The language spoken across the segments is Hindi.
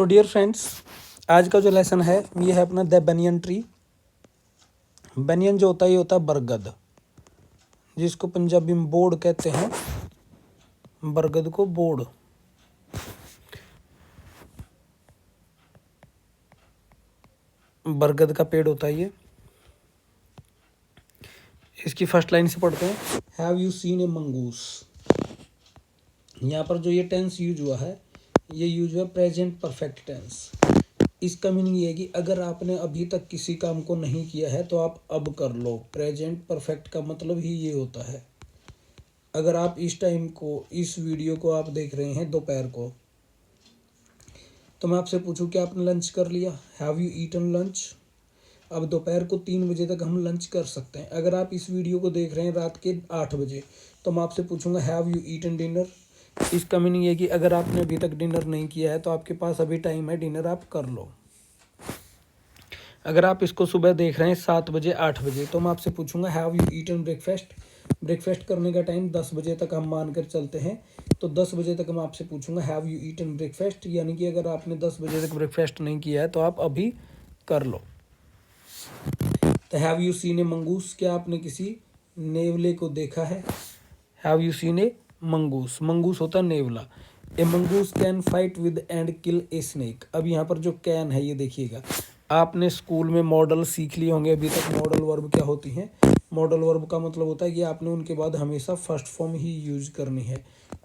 तो डियर फ्रेंड्स, आज का जो लेसन है ये है अपना द बनियन ट्री। बनियन जो होता है ये होता है बरगद, जिसको पंजाबी में बोड़ कहते हैं। बरगद को बोड़। बरगद का पेड़ होता है ये। इसकी फर्स्ट लाइन से पढ़ते हैं, have you seen a mongoose. यहाँ पर जो ये टेंस यूज हुआ है ये यूज हुआ प्रेजेंट परफेक्ट टेंस। इसका मीनिंग ये है कि अगर आपने अभी तक किसी काम को नहीं किया है तो आप अब कर लो। प्रेजेंट परफेक्ट का मतलब ही ये होता है। अगर आप इस टाइम को, इस वीडियो को आप देख रहे हैं दोपहर को, तो मैं आपसे पूछूं कि आपने लंच कर लिया, हैव यू ईटन लंच। अब दोपहर को 3 बजे तक हम लंच कर सकते हैं। अगर आप इस वीडियो को देख रहे हैं रात के 8 बजे, तो मैं आपसे पूछूंगा हैव यू ईटन डिनर। इसका मीनिंग ये कि अगर आपने अभी तक डिनर नहीं किया है तो आपके पास अभी टाइम है, डिनर आप कर लो। अगर आप इसको सुबह देख रहे हैं 7 बजे 8 बजे, तो मैं आपसे पूछूंगा have you eaten breakfast. Breakfast करने का टाइम 10 बजे तक हम मान कर चलते हैं, तो 10 बजे तक मैं आपसे पूछूंगा हैव यू ईटन ब्रेकफास्ट। यानी कि अगर आपने 10 बजे तक ब्रेकफास्ट नहीं किया है तो आप अभी कर लो। तो have you seen a mongoose, क्या आपने किसी नेवले को देखा है। Have you seen a mongoose, mongoose होता है नेवला। A mongoose can fight with and kill a snake. अब यहाँ पर जो कैन है ये देखिएगा, आपने स्कूल में मॉडल सीख लिए होंगे अभी तक। मॉडल वर्ब क्या होती हैं। मॉडल वर्ब का मतलब होता है कि आपने उनके बाद हमेशा फर्स्ट फॉर्म ही यूज करनी है।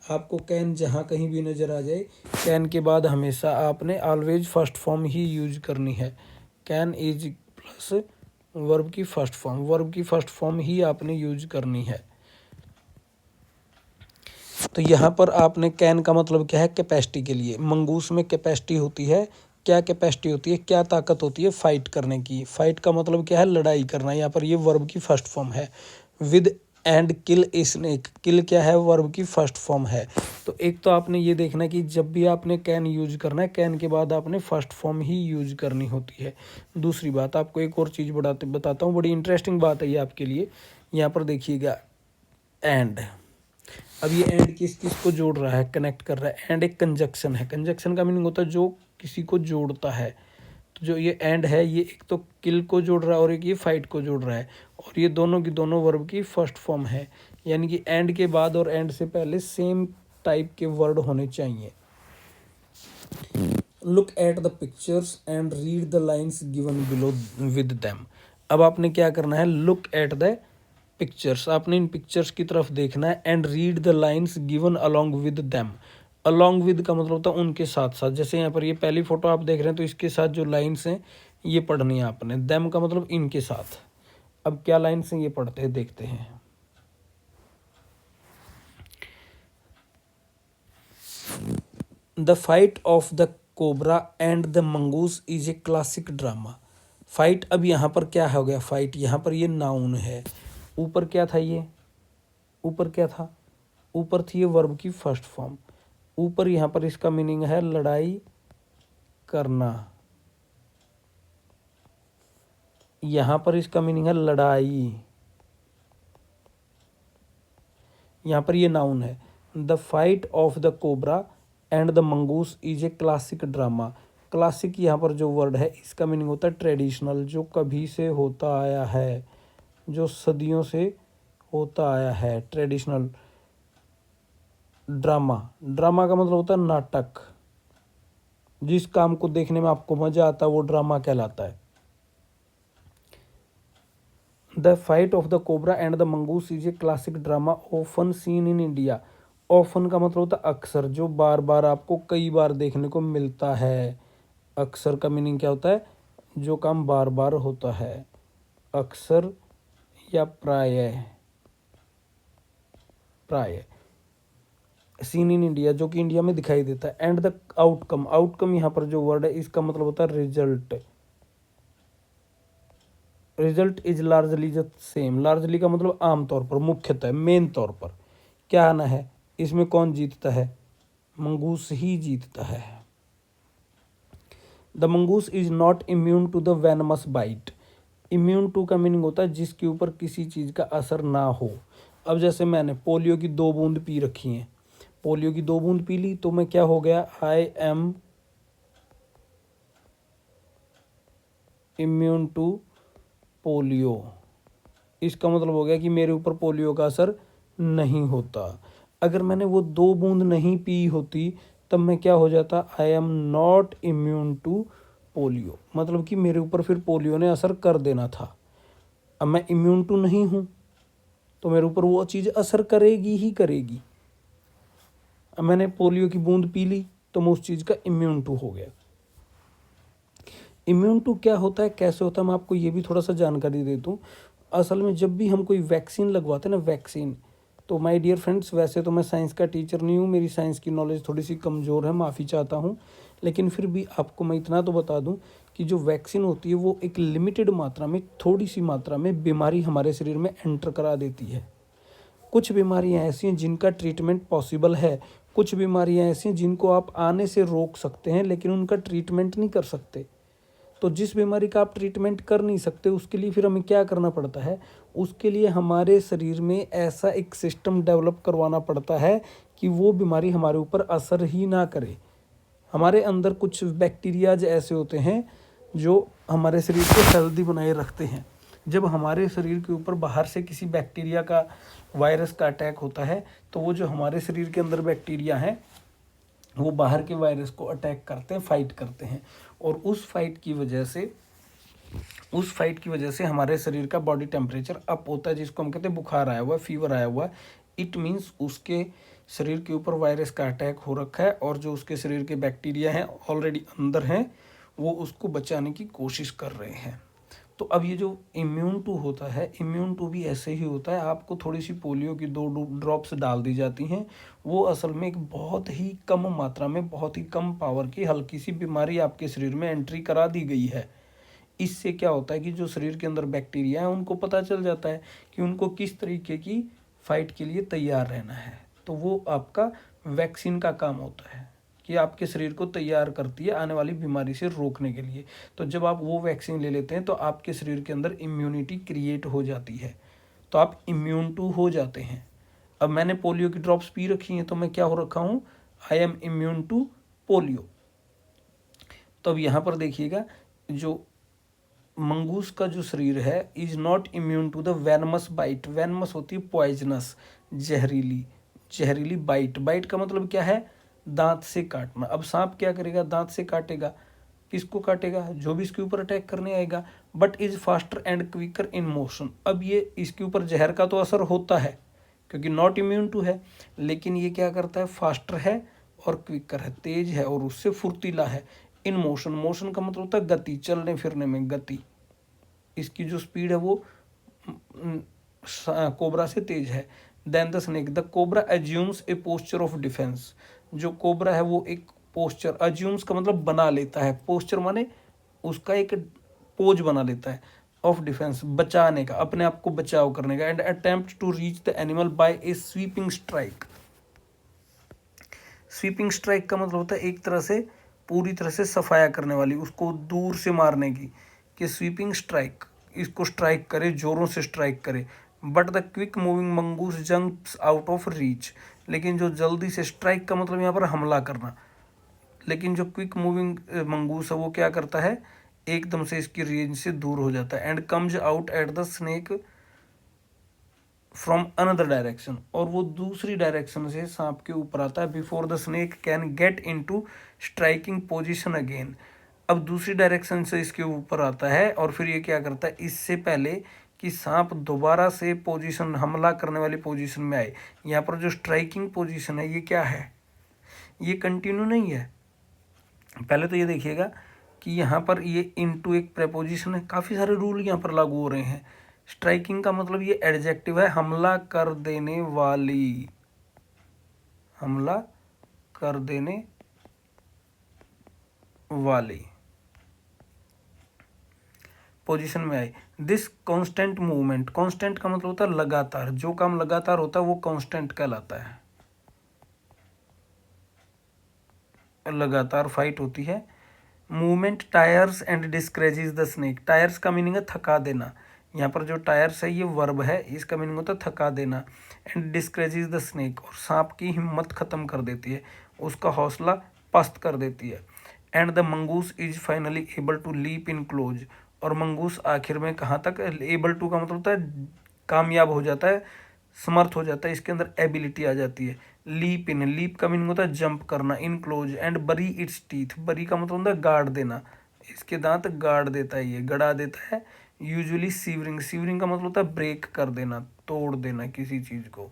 आपको कैन जहाँ कहीं भी नज़र आ जाए, कैन के बाद हमेशा आपने ऑलवेज फर्स्ट फॉर्म ही यूज करनी है। कैन इज प्लस वर्ब की फर्स्ट फॉर्म, वर्ब की फर्स्ट फॉर्म ही आपने यूज करनी है। तो यहाँ पर आपने कैन का मतलब क्या है, कैपेसिटी के लिए। मंगूस में कैपेसिटी होती है, क्या कैपेसिटी होती है, क्या ताकत होती है, फाइट करने की। फाइट का मतलब क्या है, लड़ाई करना। यहाँ पर ये वर्ब की फर्स्ट फॉर्म है। With and kill a snake, kill क्या है, वर्ब की फर्स्ट फॉर्म है। तो एक तो आपने ये देखना कि जब भी आपने कैन यूज करना है, कैन के बाद आपने फर्स्ट फॉर्म ही यूज करनी होती है। दूसरी बात, आपको एक और चीज़ बताता हूँ, बड़ी इंटरेस्टिंग बात है ये आपके लिए। यहाँ पर देखिएगा एंड। अब ये एंड किस किस को जोड़ रहा है, कनेक्ट कर रहा है। एंड एक कंजक्शन है। कंजक्शन का मीनिंग होता है जो किसी को जोड़ता है। तो जो ये एंड है ये एक तो किल को जोड़ रहा है और एक ये फाइट को जोड़ रहा है, और ये दोनों की दोनों वर्ब की फर्स्ट फॉर्म है। यानी कि एंड के बाद और एंड से पहले सेम टाइप के वर्ड होने चाहिए। Look at the pictures and read the lines given below with them. अब आपने क्या करना है, लुक एट द पिक्चर्स, आपने इन पिक्चर्स की तरफ देखना है। And read the lines given along with them. Along with का मतलब होता है उनके साथ साथ। जैसे यहाँ पर ये पहली फोटो आप देख रहे हैं तो इसके साथ जो लाइन्स हैं ये पढ़नी है आपने। दैम का मतलब इनके साथ। अब क्या लाइन्स हैं ये पढ़ते हैं, देखते हैं। The fight of the cobra and the mongoose is a classic drama. Fight, अब यहाँ पर क्या हो गया, फाइट यहाँ पर ये नाउन है। ऊपर क्या था, ये ऊपर क्या था, ऊपर थी ये वर्ब की फर्स्ट फॉर्म। ऊपर यहाँ पर इसका मीनिंग है लड़ाई करना। यहाँ पर इसका मीनिंग है लड़ाई। यहाँ पर ये नाउन है। The fight of the cobra and the mongoose is a classic drama. Classic यहाँ पर जो वर्ड है इसका मीनिंग होता है ट्रेडिशनल, जो कभी से होता आया है, जो सदियों से होता आया है, ट्रेडिशनल। ड्रामा, ड्रामा का मतलब होता है नाटक। जिस काम को देखने में आपको मजा आता है वो ड्रामा कहलाता है। The fight of the cobra and the mongoose is a classic drama often seen in India. Often का मतलब होता है अक्सर, जो बार बार आपको कई बार देखने को मिलता है। अक्सर का मीनिंग क्या होता है, जो काम बार बार होता है। अक्सर या प्रायः, प्रायः। सीन इन इंडिया, जो कि इंडिया में दिखाई देता है। एंड द आउटकम, आउटकम यहाँ पर जो वर्ड है इसका मतलब होता है result. Result is largely the same. Largely का मतलब आमतौर पर, मुख्यतः, मेन तौर पर। क्या आना है, इसमें कौन जीतता है, मंगूस ही जीतता है। The mongoose is not immune to the venomous bite. Immune to का मीनिंग होता है जिसके ऊपर किसी चीज़ का असर ना हो। अब जैसे मैंने पोलियो की 2 बूंद पी रखी हैं, पोलियो की 2 बूंद पी ली तो मैं क्या हो गया, I am immune to polio. इसका मतलब हो गया कि मेरे ऊपर पोलियो का असर नहीं होता। अगर मैंने वो 2 बूंद नहीं पी होती तब मैं क्या हो जाता, I am not immune to polio, मतलब कि मेरे ऊपर फिर पोलियो ने असर कर देना था। अब मैं इम्यून टू नहीं हूँ तो मेरे ऊपर वो चीज़ असर करेगी ही करेगी। अब मैंने पोलियो की बूंद पी ली तो मैं उस चीज़ का इम्यून टू हो गया। इम्यून टू क्या होता है, कैसे होता है, मैं आपको ये भी थोड़ा सा जानकारी दे दूँ। असल में जब भी हम कोई वैक्सीन लगवाते हैं ना, वैक्सीन, तो माय डियर फ्रेंड्स, वैसे तो मैं साइंस का टीचर नहीं हूँ, मेरी साइंस की नॉलेज थोड़ी सी कमज़ोर है, माफ़ी चाहता हूँ, लेकिन फिर भी आपको मैं इतना तो बता दूँ कि जो वैक्सीन होती है वो एक लिमिटेड मात्रा में, थोड़ी सी मात्रा में बीमारी हमारे शरीर में एंटर करा देती है। कुछ बीमारियां ऐसी हैं जिनका ट्रीटमेंट पॉसिबल है, कुछ बीमारियां ऐसी हैं जिनको आप आने से रोक सकते हैं लेकिन उनका ट्रीटमेंट नहीं कर सकते। तो जिस बीमारी का आप ट्रीटमेंट कर नहीं सकते उसके लिए फिर हमें क्या करना पड़ता है, उसके लिए हमारे शरीर में ऐसा एक सिस्टम डेवलप करवाना पड़ता है कि वो बीमारी हमारे ऊपर असर ही ना करे। हमारे अंदर कुछ बैक्टीरियाज ऐसे होते हैं जो हमारे शरीर को हेल्दी बनाए रखते हैं। जब हमारे शरीर के ऊपर बाहर से किसी बैक्टीरिया का, वायरस का अटैक होता है तो वो जो हमारे शरीर के अंदर बैक्टीरिया हैं वो बाहर के वायरस को अटैक करते हैं, फाइट करते हैं, और उस फाइट की वजह से हमारे शरीर का बॉडी टेम्परेचर अप होता है, जिसको हम कहते हैं बुखार आया हुआ है, फीवर आया हुआ है। इट मीन्स उसके शरीर के ऊपर वायरस का अटैक हो रखा है और जो उसके शरीर के बैक्टीरिया हैं ऑलरेडी अंदर हैं, वो उसको बचाने की कोशिश कर रहे हैं। तो अब ये जो इम्यून टू होता है, इम्यून टू भी ऐसे ही होता है। आपको थोड़ी सी पोलियो की 2 ड्रॉप्स डाल दी जाती हैं, वो असल में एक बहुत ही कम मात्रा में, बहुत ही कम पावर की हल्की सी बीमारी आपके शरीर में एंट्री करा दी गई है। इससे क्या होता है कि जो शरीर के अंदर बैक्टीरिया है उनको पता चल जाता है कि उनको किस तरीके की फाइट के लिए तैयार रहना है। तो वो आपका वैक्सीन का काम होता है कि आपके शरीर को तैयार करती है आने वाली बीमारी से रोकने के लिए। तो जब आप वो वैक्सीन ले लेते हैं तो आपके शरीर के अंदर इम्यूनिटी क्रिएट हो जाती है, तो आप इम्यून टू हो जाते हैं। अब मैंने पोलियो की ड्रॉप्स पी रखी हैं तो मैं क्या हो रखा हूँ, I am immune to polio. तो अब यहाँ पर देखिएगा, जो मंगूस का जो शरीर है is not immune to the venomous bite. Venomous होती है पॉइजनस, जहरीली, जहरीली बाइट। बाइट का मतलब क्या है, दांत से काटना। अब सांप क्या करेगा, दांत से काटेगा, किसको काटेगा, जो भी इसके ऊपर अटैक करने आएगा। But is faster and quicker in motion. अब ये इसके ऊपर जहर का तो असर होता है क्योंकि नॉट इम्यून टू है, लेकिन ये क्या करता है, फास्टर है और क्विकर है, तेज है और उससे फुर्तीला है। इन मोशन, मोशन का मतलब होता है गति, चलने फिरने में गति। इसकी जो स्पीड है वो कोबरा से तेज है। Then the snake, the cobra assumes a posture of defence. जो कोबरा है वो एक पोस्चर, एज्यूम्स का मतलब बना लेता है, पोस्चर माने उसका एक पोज बना लेता है, ऑफ डिफेंस, बचाने का, अपने आप को बचाव करने का। And attempt to reach the animal by a sweeping strike. Sweeping strike का मतलब होता है एक तरह से, पूरी तरह से सफाया करने वाली, उसको दूर से मारने की, कि स्वीपिंग स्ट्राइक, इसको स्ट्राइक करे, जोरों से स्ट्राइक करे। But the quick moving mongoose jumps out of reach. लेकिन जो जल्दी से, स्ट्राइक का मतलब यहाँ पर हमला करना, लेकिन जो क्विक मूविंग मंगूस है वो क्या करता है, एकदम से इसकी रेंज से दूर हो जाता है। And comes out at the snake from another direction, और वो दूसरी डायरेक्शन से सांप के ऊपर आता है। Before the snake can get into striking position again. अब दूसरी डायरेक्शन से इसके ऊपर आता है और फिर ये क्या करता है, इससे पहले कि सांप दोबारा से पोजीशन, हमला करने वाली पोजीशन में आए। यहाँ पर जो स्ट्राइकिंग पोजीशन है ये क्या है, ये कंटिन्यू नहीं है। पहले तो ये देखिएगा कि यहाँ पर ये इनटू एक प्रेपोजिशन है, काफ़ी सारे रूल यहाँ पर लागू हो रहे हैं। स्ट्राइकिंग का मतलब ये एडजेक्टिव है, हमला कर देने वाली, हमला कर देने वाली पोजीशन में आए। दिस कांस्टेंट मूवमेंट, कांस्टेंट का मतलब होता है लगातार, जो काम लगातार होता है वो कांस्टेंट कहलाता है। लगातार फाइट होती है। Movement tyres and discourages the snake. Tyres का मीनिंग है थका देना, यहाँ पर जो टायर्स है ये वर्ब है, इसका मीनिंग होता है थका देना। एंड डिस्करेजेस द स्नेक, और सांप की हिम्मत खत्म कर देती है, उसका हौसला पस्त कर देती है। And the mongoose is finally able to leap in close, और मंगूस आखिर में कहाँ तक, एबल टू का मतलब होता है कामयाब हो जाता है, समर्थ हो जाता है, इसके अंदर एबिलिटी आ जाती है। लीप इन, लीप का मीनिंग होता है जंप करना। इनक्लोज एंड बरी इट्स टीथ, बरी का मतलब होता है गाड़ देना, इसके दांत गाड़ देता है, ये गड़ा देता है। यूजुअली सीवरिंग, सीवरिंग का मतलब होता है ब्रेक कर देना, तोड़ देना किसी चीज को।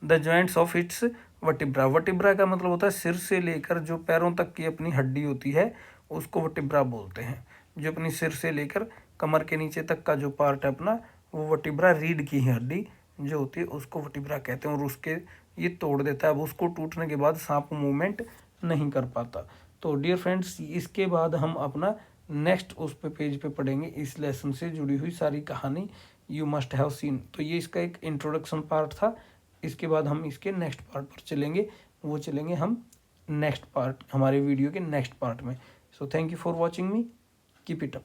The joints of its vertebra, vertebra का मतलब होता है सिर से लेकर जो पैरों तक की अपनी हड्डी होती है उसको वर्टिब्रा बोलते हैं। जो अपनी सिर से लेकर कमर के नीचे तक का जो पार्ट है अपना, वो वर्टिब्रा, रीढ़ की हड्डी जो होती है उसको वर्टिब्रा कहते हैं, और उसके ये तोड़ देता है। अब उसको टूटने के बाद सांप मूवमेंट नहीं कर पाता। तो डियर फ्रेंड्स, इसके बाद हम अपना नेक्स्ट उस पे पेज पे पढ़ेंगे इस लेसन से जुड़ी हुई सारी कहानी, यू मस्ट हैव सीन। तो ये इसका एक इंट्रोडक्शन पार्ट था। इसके बाद हम इसके नेक्स्ट पार्ट पर चलेंगे, वो चलेंगे हम नेक्स्ट पार्ट, हमारे वीडियो के नेक्स्ट पार्ट में। So thank you for watching me, keep it up.